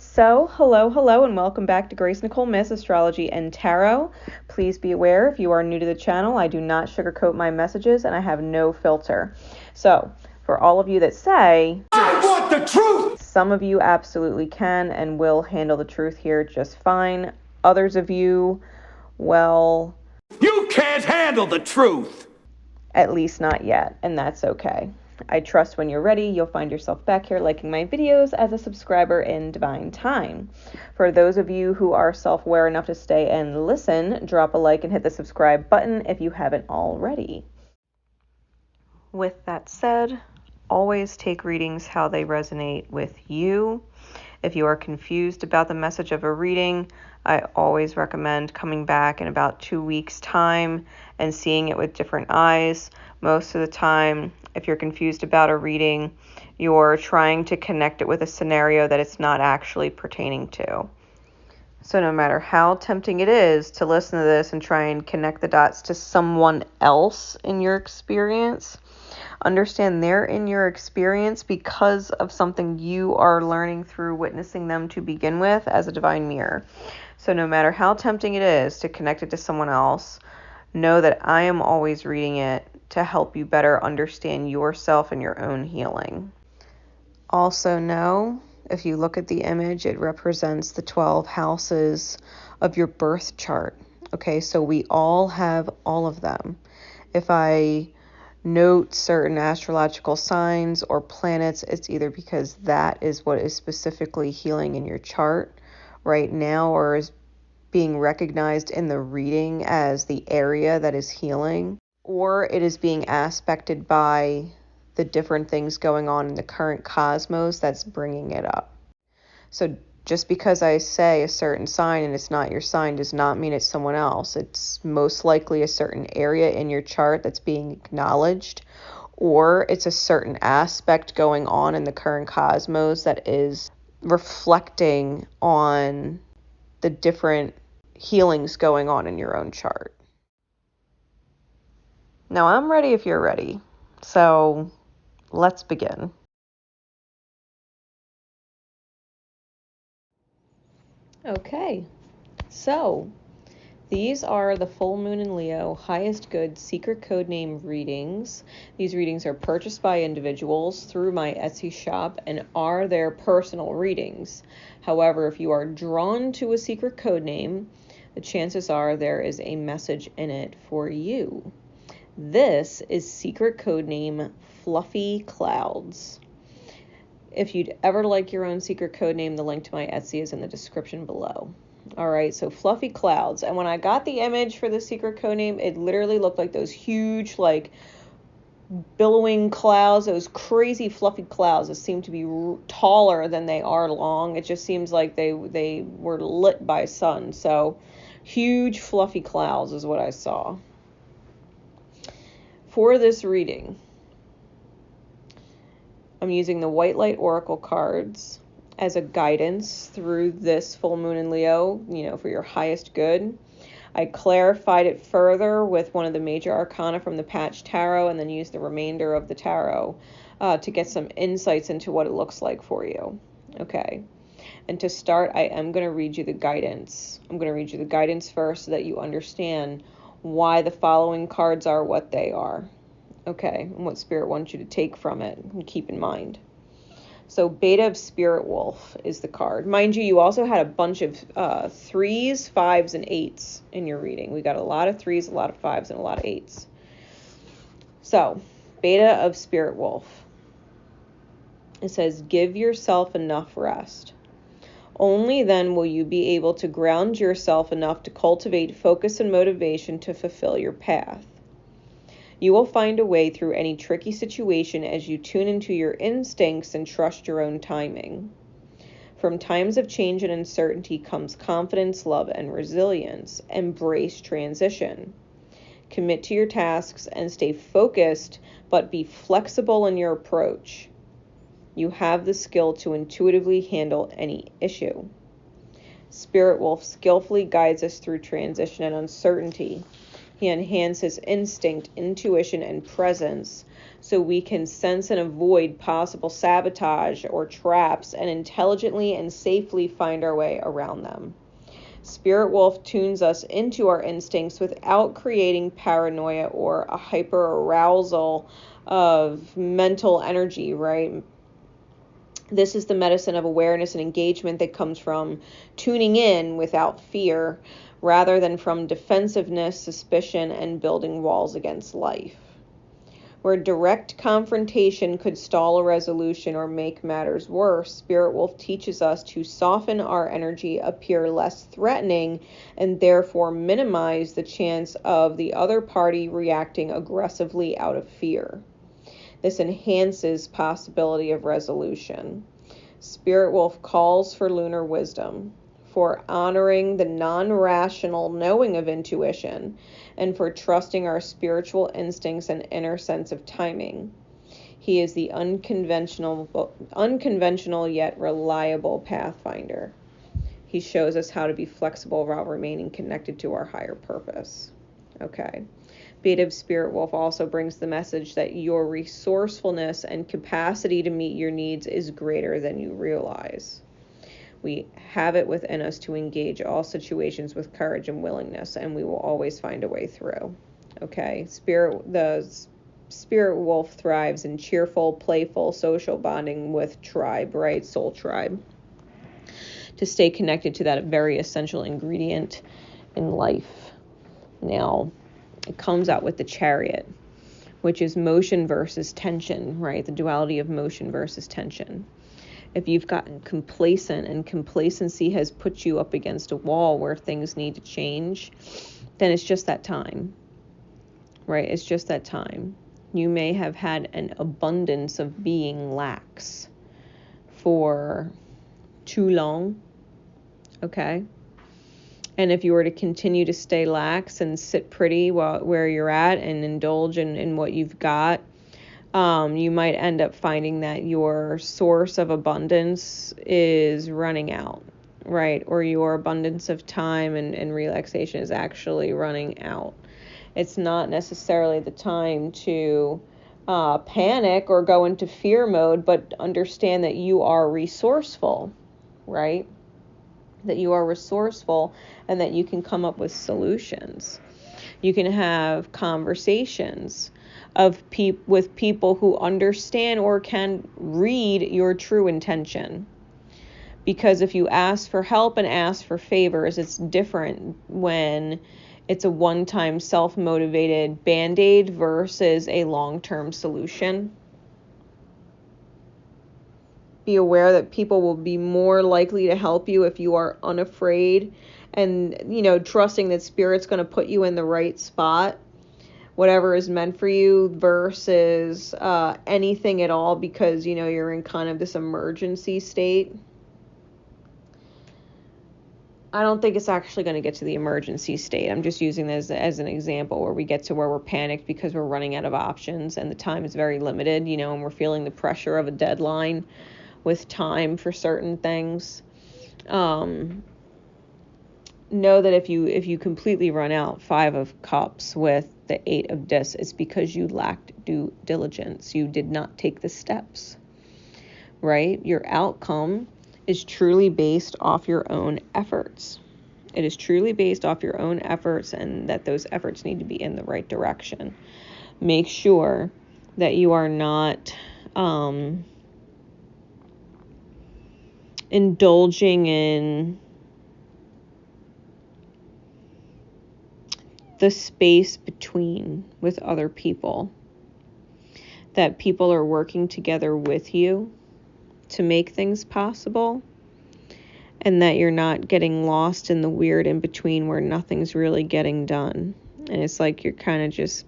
So, hello, and welcome back to Nicole Myths, Astrology, and Tarot. Please be aware, if you are new to the channel, I do not sugarcoat my messages, and I have no filter. So, for all of you that say, I want the truth! Some of you absolutely can and will handle the truth here just fine. Others of you, well... You can't handle the truth! At least not yet, and that's okay. I trust when you're ready, you'll find yourself back here liking my videos as a subscriber in divine time. For those of you who are self-aware enough to stay and listen, drop a like and hit the subscribe button if you haven't already. With that said, always take readings how they resonate with you. If you are confused about the message of a reading, I always recommend coming back in about 2 weeks' time and seeing it with different eyes. Most of the time, if you're confused about a reading, you're trying to connect it with a scenario that it's not actually pertaining to. So no matter how tempting it is to listen to this and try and connect the dots to someone else in your experience, understand they're in your experience because of something you are learning through witnessing them to begin with as a divine mirror. So no matter how tempting it is to connect it to someone else, know that I am always reading it to help you better understand yourself and your own healing. Also know, if you look at the image, it represents the 12 houses of your birth chart. Okay, so we all have all of them. If I note certain astrological signs or planets, it's either because that is what is specifically healing in your chart right now or is being recognized in the reading as the area that is healing, or it is being aspected by the different things going on in the current cosmos that's bringing it up. So just because I say a certain sign and it's not your sign does not mean it's someone else. It's most likely a certain area in your chart that's being acknowledged, or it's a certain aspect going on in the current cosmos that is reflecting on the different healings going on in your own chart. Now I'm ready if you're ready. So let's begin. Okay, so these are the full moon in Leo, highest good secret code name readings. These readings are purchased by individuals through my Etsy shop and are their personal readings. However, if you are drawn to a secret code name, the chances are there is a message in it for you. This is secret code name Fluffy Clouds. If you'd ever like your own secret code name, the link to my Etsy is in the description below. All right, so Fluffy Clouds. And when I got the image for the secret code name, it literally looked like those huge, like, billowing clouds, those crazy fluffy clouds that seem to be taller than they are long. It just seems like they were lit by sun. So huge fluffy clouds is what I saw. For this reading, I'm using the White Light Oracle cards as a guidance through this full moon in Leo, for your highest good. I clarified it further with one of the major arcana from the Patch Tarot and then used the remainder of the tarot to get some insights into what it looks like for you. Okay. And to start, I am going to read you the guidance. I'm going to read you the guidance first so that you understand why the following cards are what they are. Okay, and what Spirit wants you to take from it and keep in mind. So Beta of Spirit Wolf is the card. Mind you, you also had a bunch of 3s, 5s, and 8s in your reading. We got a lot of 3s, a lot of 5s, and a lot of 8s. So, Beta of Spirit Wolf. It says, give yourself enough rest. Only then will you be able to ground yourself enough to cultivate focus and motivation to fulfill your path. You will find a way through any tricky situation as you tune into your instincts and trust your own timing. From times of change and uncertainty comes confidence, love, and resilience. Embrace transition. Commit to your tasks and stay focused, but be flexible in your approach. You have the skill to intuitively handle any issue. Spirit Wolf skillfully guides us through transition and uncertainty. He enhances instinct, intuition, and presence so we can sense and avoid possible sabotage or traps and intelligently and safely find our way around them. Spirit Wolf tunes us into our instincts without creating paranoia or a hyper arousal of mental energy, right? This is the medicine of awareness and engagement that comes from tuning in without fear, rather than from defensiveness, suspicion, and building walls against life. Where direct confrontation could stall a resolution or make matters worse, Spirit Wolf teaches us to soften our energy, appear less threatening, and therefore minimize the chance of the other party reacting aggressively out of fear. This enhances possibility of resolution. Spirit Wolf calls for lunar wisdom, for honoring the non-rational knowing of intuition, and for trusting our spiritual instincts and inner sense of timing. He is the unconventional yet reliable pathfinder. He shows us how to be flexible while remaining connected to our higher purpose. Okay. Beta Spirit Wolf also brings the message that your resourcefulness and capacity to meet your needs is greater than you realize. We have it within us to engage all situations with courage and willingness, and we will always find a way through. Okay, the Spirit Wolf thrives in cheerful, playful, social bonding with tribe, right? Soul tribe. To stay connected to that very essential ingredient in life. Now, it comes out with the Chariot, which is motion versus tension, right? The duality of motion versus tension. If you've gotten complacent and complacency has put you up against a wall where things need to change, then it's just that time, right? It's just that time. You may have had an abundance of being lax for too long, okay? And if you were to continue to stay lax and sit pretty where you're at and indulge in what you've got, you might end up finding that your source of abundance is running out, right? Or your abundance of time and relaxation is actually running out. It's not necessarily the time to panic or go into fear mode, but understand that you are resourceful, right? That you are resourceful and that you can come up with solutions. You can have conversations with people who understand or can read your true intention. Because if you ask for help and ask for favors, it's different when it's a one-time self-motivated band-aid versus a long-term solution. Be aware that people will be more likely to help you if you are unafraid and, trusting that Spirit's going to put you in the right spot, whatever is meant for you, versus anything at all because, you're in kind of this emergency state. I don't think it's actually going to get to the emergency state. I'm just using this as an example where we get to where we're panicked because we're running out of options and the time is very limited, and we're feeling the pressure of a deadline with time for certain things. Know that if you completely run out 5 of Cups with the 8 of Discs, it's because you lacked due diligence. You did not take the steps, right? Your outcome is truly based off your own efforts. It is truly based off your own efforts, and that those efforts need to be in the right direction. Make sure that you are not indulging in the space between with other people, that people are working together with you to make things possible, and that you're not getting lost in the weird in between where nothing's really getting done. And it's like you're kind of just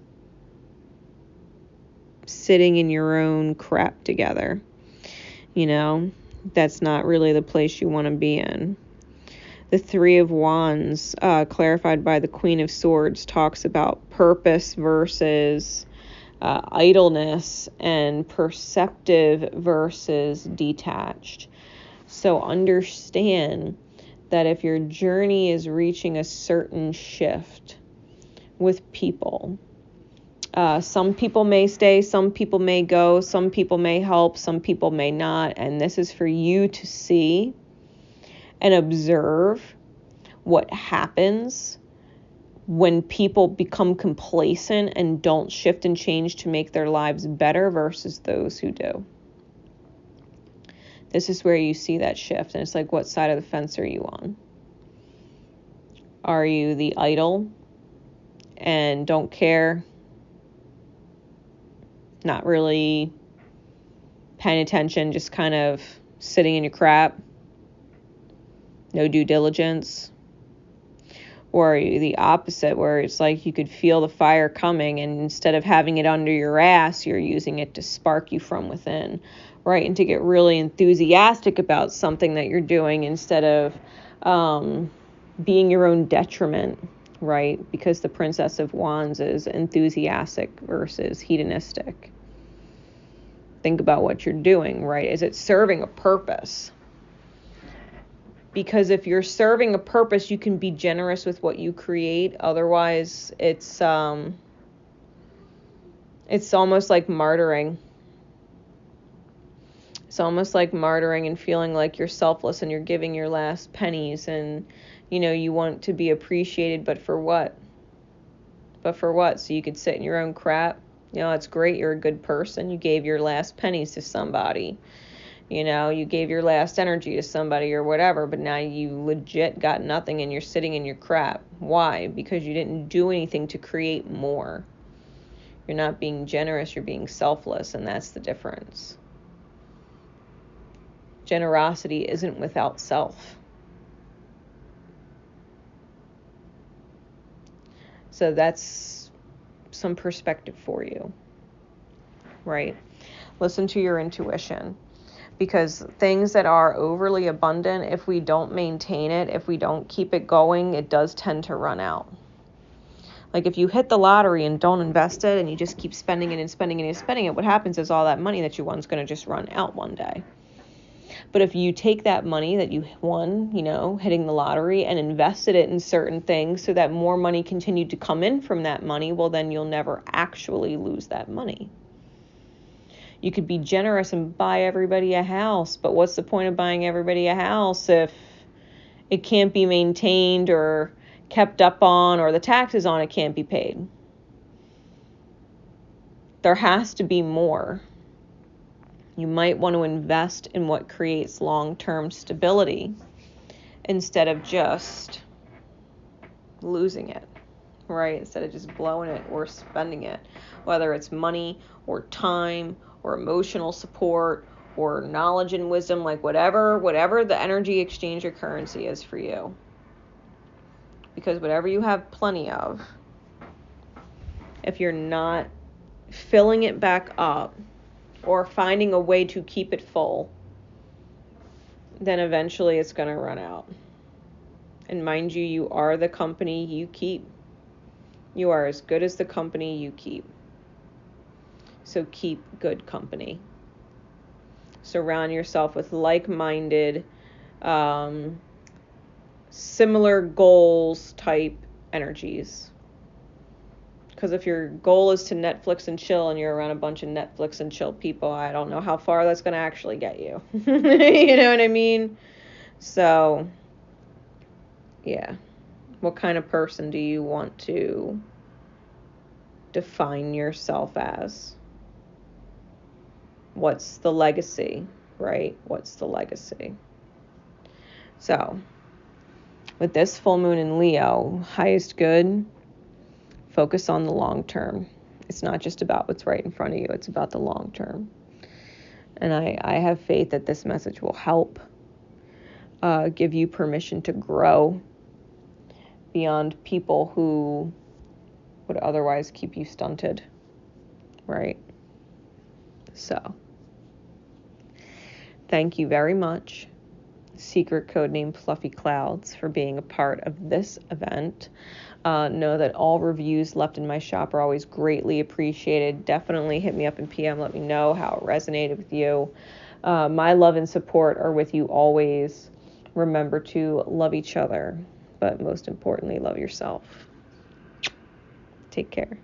sitting in your own crap together. That's not really the place you want to be in. The 3 of Wands, clarified by the Queen of Swords, talks about purpose versus idleness and perceptive versus detached. So understand that if your journey is reaching a certain shift with people, Some people may stay, some people may go, some people may help, some people may not. And this is for you to see and observe what happens when people become complacent and don't shift and change to make their lives better versus those who do. This is where you see that shift. And it's like, what side of the fence are you on? Are you the idle and don't care? Not really paying attention, just kind of sitting in your crap? No due diligence? Or are you the opposite, where it's like you could feel the fire coming, and instead of having it under your ass, you're using it to spark you from within, right? And to get really enthusiastic about something that you're doing instead of being your own detriment, right? Because the Princess of Wands is enthusiastic versus hedonistic. Think about what you're doing, right? Is it serving a purpose? Because if you're serving a purpose, you can be generous with what you create. Otherwise, it's almost like martyring. It's almost like martyring and feeling like you're selfless and you're giving your last pennies, and you want to be appreciated, but for what? So you could sit in your own crap. It's great, you're a good person. You gave your last pennies to somebody. You gave your last energy to somebody or whatever, but now you legit got nothing and you're sitting in your crap. Why? Because you didn't do anything to create more. You're not being generous, you're being selfless, and that's the difference. Generosity isn't without self. So that's some perspective for you, right? Listen to your intuition. Because things that are overly abundant, if we don't maintain it, if we don't keep it going, it does tend to run out. Like if you hit the lottery and don't invest it and you just keep spending it and spending it and spending it, what happens is all that money that you won is going to just run out one day. But if you take that money that you won, hitting the lottery, and invested it in certain things so that more money continued to come in from that money, well, then you'll never actually lose that money. You could be generous and buy everybody a house, but what's the point of buying everybody a house if it can't be maintained or kept up on, or the taxes on it can't be paid? There has to be more. You might want to invest in what creates long-term stability instead of just losing it, right? Instead of just blowing it or spending it, whether it's money or time or emotional support or knowledge and wisdom, like whatever the energy exchange or currency is for you. Because whatever you have plenty of, if you're not filling it back up or finding a way to keep it full, then eventually it's going to run out. And mind you, you are the company you keep. You are as good as the company you keep. So keep good company. Surround yourself with like-minded, similar goals type energies. Because if your goal is to Netflix and chill and you're around a bunch of Netflix and chill people, I don't know how far that's going to actually get you. You know what I mean? So, yeah. What kind of person do you want to define yourself as? What's the legacy, right? What's the legacy? So, with this full moon in Leo, highest good, focus on the long term. It's not just about what's right in front of you. It's about the long term. And I have faith that this message will help give you permission to grow beyond people who would otherwise keep you stunted, right? So, thank you very much, secret codename Fluffy Clouds, for being a part of this event. Know that all reviews left in my shop are always greatly appreciated. Definitely hit me up in PM. Let me know how it resonated with you. My love and support are with you always. Remember to love each other, but most importantly, love yourself. Take care.